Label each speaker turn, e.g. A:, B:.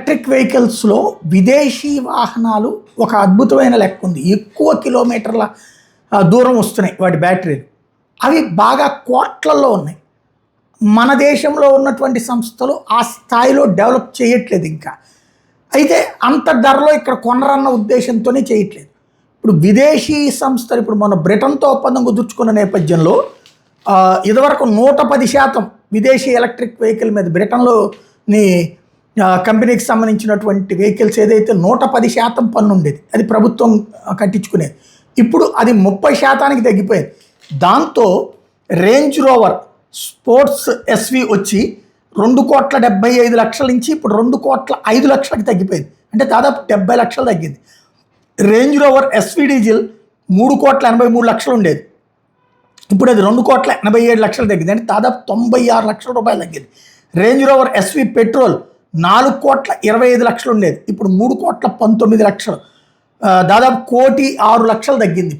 A: Electric వెహికల్స్లో విదేశీ వాహనాలు ఒక అద్భుతమైన లెక్క ఉంది. ఎక్కువ కిలోమీటర్ల దూరం వస్తున్నాయి వాటి బ్యాటరీలు. అవి బాగా కోట్లల్లో ఉన్నాయి. మన దేశంలో ఉన్నటువంటి సంస్థలు ఆ స్థాయిలో డెవలప్ చేయట్లేదు ఇంకా. అయితే అంత ధరలో ఇక్కడ కొనరన్న ఉద్దేశంతోనే చేయట్లేదు. ఇప్పుడు విదేశీ సంస్థలు ఇప్పుడు మన బ్రిటన్తో ఒప్పందం కుదుర్చుకున్న నేపథ్యంలో ఇదివరకు 110% విదేశీ ఎలక్ట్రిక్ వెహికల్ మీద బ్రిటన్లోని కంపెనీకి సంబంధించినటువంటి వెహికల్స్ ఏదైతే 110% పన్ను ఉండేది, అది ప్రభుత్వం కట్టించుకునేది. ఇప్పుడు అది 30% తగ్గిపోయింది. దాంతో రేంజ్ రోవర్ స్పోర్ట్స్ ఎస్వి వచ్చి 2,75,00,000 నుంచి ఇప్పుడు 2,05,00,000కి తగ్గిపోయింది. అంటే దాదాపు 70 లక్షలు తగ్గింది. రేంజ్ రోవర్ ఎస్వి డీజిల్ 3,83,00,000 ఉండేది, ఇప్పుడు అది 2,87,00,000 తగ్గింది. అంటే దాదాపు 96 లక్షల రూపాయలు తగ్గింది. రేంజ్ రోవర్ ఎస్వి పెట్రోల్ 4,25,00,000 ఉండేది, ఇప్పుడు 3,19,00,000, దాదాపు 1,06,00,000 తగ్గింది.